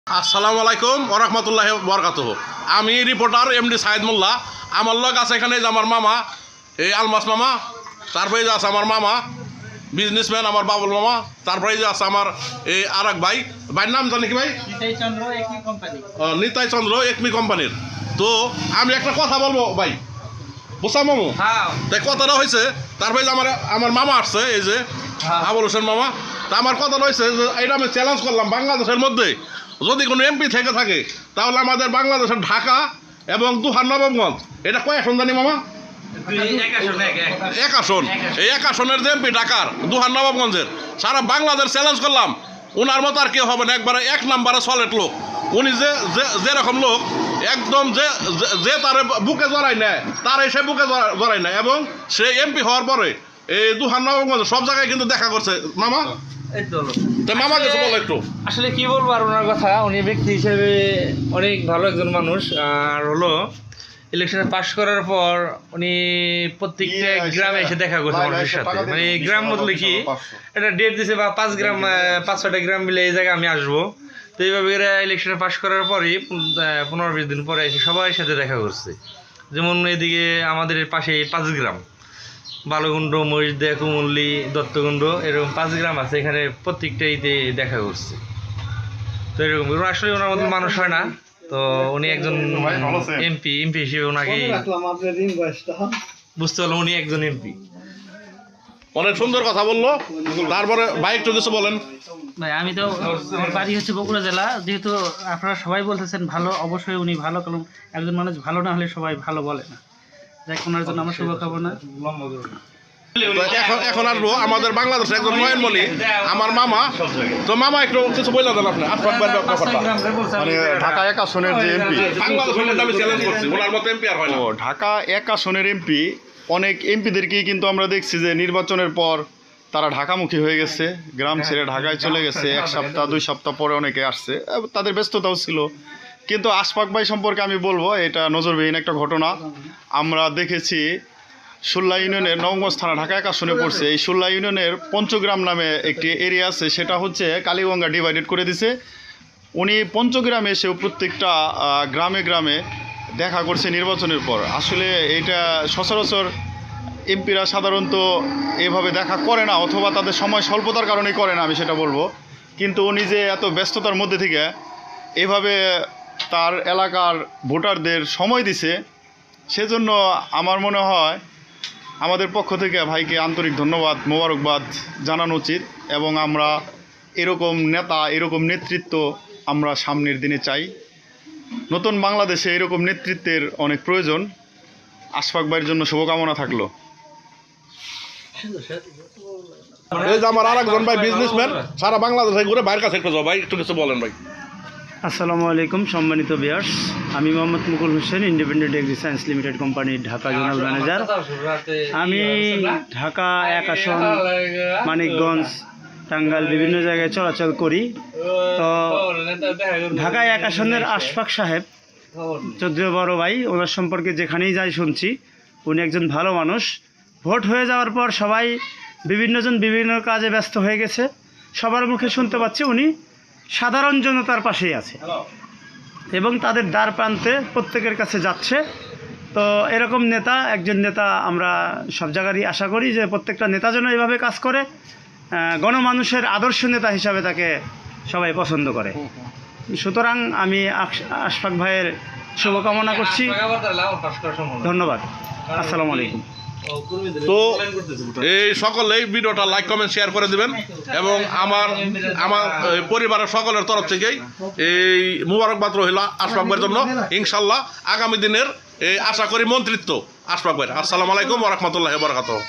আসসালামু আলাইকুম ওয়া রাহমাতুল্লাহি ওয়া বারাকাতুহু। আমি রিপোর্টার এমডি সাইদ মোল্লা। আমার লোক আছে এখানে যে আমার মামা, এই আলমাস মামা, তারপরে যে আছে আমার মামা বিজনেসম্যান আমার বাবুল মামা, তারপরে যে আছে আমার এই আর এক ভাই, ভাইয়ের নাম জানি কি ভাই? নিতাই চন্দ্র একমি কোম্পানির। তো আমি একটা কথা বলবো ভাই, বুঝা মামু? তাই কথাটা হয়েছে, তারপরে যে আমার মামা আসছে, এই যে আবুল হোসেন মামা। তা আমার কথাটা হয়েছে যে এটা আমি চ্যালেঞ্জ করলাম, বাংলাদেশের মধ্যে যদি কোনো এমপি থেকে থাকে তাহলে আমাদের বাংলাদেশের ঢাকা এবং দুহার নবাবগঞ্জ, এটা কয় আসন জানি মামা? এক আসন। এই এক আসনের যে এমপি ঢাকার দুহার নবাবগঞ্জের, সারা বাংলাদেশ চ্যালেঞ্জ করলাম, ওনার মতো আর কেউ হবে না। একবারে এক নাম্বারে সলিড লোক উনি, যেরকম লোক একদম যে তার বুকে জড়াই নেয়, তার সে বুকে জড়াই নেয়, এবং সে এমপি হওয়ার পরে এই দুহার নবাবগঞ্জ সব জায়গায় কিন্তু দেখা করছে মামা। মামা কিছু বলো একটু। আসলে কি বলবো আর ওনার কথা, উনি ব্যক্তি হিসেবে অনেক ভালো একজন মানুষ। আর হলো ইলেকশনে পাশ করার পর উনি প্রত্যেকটা গ্রামে এসে দেখা করছে মানুষের সাথে। মানে গ্রাম বলতে কি একটা ডেট দিছে বা 5-6টা গ্রাম মিলে এই জায়গায় আমি আসবো। তো এইভাবে ইলেকশনে পাশ করার পরই 15-20 দিন পরে এসে সবার সাথে দেখা করছে। যেমন এদিকে আমাদের পাশে 5 গ্রাম, বালুগুন্ড, মহিষদা, কুমল্লি, দত্তগুন্ড, এরকম 5 গ্রাম আছে, এখানে প্রত্যেকটাইতে দেখা করছে। তো এরকম আসলে ওনার মতো মানুষ হয় না। তো উনি একজন এমপি হিসেবে ওনাকে বুঝতে পারলাম উনি একজন এমপি। অনেক সুন্দর কথা বললো। তারপরে ভাই একটু কিছু বলেন। ভাই আমি তো, আমার বাড়ি হচ্ছে বগুড়া জেলা। যেহেতু আপনারা সবাই বলতেছেন ভালো, অবশ্যই উনি ভালো, কারণ একজন মানুষ ভালো না হলে সবাই ভালো বলে না। যাই ওনার জন্য আমার শুভকামনা। এখন আসবো আমাদের বাংলাদেশের একজন নয়নমণি, আমার মামা। তো মামা একটু কিছু বলে দেন আপনি। মানে ঢাকা এক আসনের যে এমপি, ঢাকা এক আসনের এমপি, অনেক এমপিদেরকেই কিন্তু আমরা দেখছি যে নির্বাচনের পর তারা ঢাকামুখী হয়ে গেছে, গ্রাম ছেড়ে ঢাকায় চলে গেছে। 1 সপ্তাহ 2 সপ্তাহ পরে অনেকে আসছে, তাদের ব্যস্ততাও ছিল। কিন্তু আশফাক ভাই সম্পর্কে আমি বলবো এটা নজরবিহীন একটা ঘটনা। আমরা দেখেছি সুল্লা ইউনিয়নের নবগঞ্জ থানা ঢাকা এক আসনে পড়ছে। এই সুল্লা ইউনিয়নের পঞ্চগ্রাম নামে একটি এরিয়া আছে, সেটা হচ্ছে কালীগঙ্গা ডিভাইডেড করে দিছে। উনি পঞ্চগ্রামে এসেও প্রত্যেকটা গ্রামে গ্রামে দেখা করছে নির্বাচনের পর। আসলে এটা সচরাচর এমপিরা সাধারণত এভাবে দেখা করে না, অথবা তাদের সময় স্বল্পতার কারণেই করে না, আমি সেটা বলবো। কিন্তু উনি যে এত ব্যস্ততার মধ্যে থেকে এভাবে তার এলাকার ভোটারদের সময় দিছে, সেজন্য আমার মনে হয় আমাদের পক্ষ থেকে ভাইকে আন্তরিক ধন্যবাদ, মোবারকবাদ জানানো উচিত। এবং আমরা এরকম নেতা, এরকম নেতৃত্ব আমরা সামনের দিনে চাই। নতুন বাংলাদেশে এরকম নেতৃত্বের অনেক প্রয়োজন। আশফাক ভাইয়ের জন্য শুভকামনা থাকলো। এই যে আমার আরেকজন ভাই বিজনেসম্যান, সারা বাংলাদেশে ঘুরে ভাইয়ের কাছে একটু যাও। ভাই একটু কিছু বলেন ভাই। আসসালামু আলাইকুম সম্মানিত ভিউয়ার্স, আমি Mohammad Mukul Hossain, independent agri science limited কোম্পানির ঢাকা জোনাল ম্যানেজার। আমি ঢাকা এক আসন, মানিকগঞ্জ, টাঙ্গাইল বিভিন্ন জায়গায় চলাচল করি। তো ঢাকায় এক আসনের আশফাক সাহেব, চৌধুরী বড় ভাই, ওনার সম্পর্কে যেখানেই যাই শুনছি উনি একজন ভালো মানুষ। ভোট হয়ে যাওয়ার পর সবাই বিভিন্নজন বিভিন্ন কাজে ব্যস্ত হয়ে গেছে, সবার মুখে শুনতে পাচ্ছি উনি সাধারণ জনতার পাশেই আছে এবং তাদের দ্বার প্রান্তে প্রত্যেকের কাছে যাচ্ছে। তো এরকম নেতা, একজন নেতা আমরা সব জায়গারই আশা করি যে প্রত্যেকটা নেতা যেন এভাবে কাজ করে, গণমানুষের আদর্শ নেতা হিসাবে তাকে সবাই পছন্দ করে। সুতরাং আমি আশফাক ভাইয়ের শুভকামনা করছি। ধন্যবাদ। আসসালামু আলাইকুম। তো এই সকলেই ভিডিওটা লাইক, কমেন্ট, শেয়ার করে দিবেন, এবং আমার পরিবারের সকলের তরফ থেকেই এই মুবারকবাদ রহিল আশফাক ভাইয়ের জন্য। ইনশাল্লাহ আগামী দিনের এই আশা করি মন্ত্রিত্ব আশফাক ভাইয়ের। আসসালামু আলাইকুম ওয়া রাহমাতুল্লাহি ওয়া বারাকাতুহু।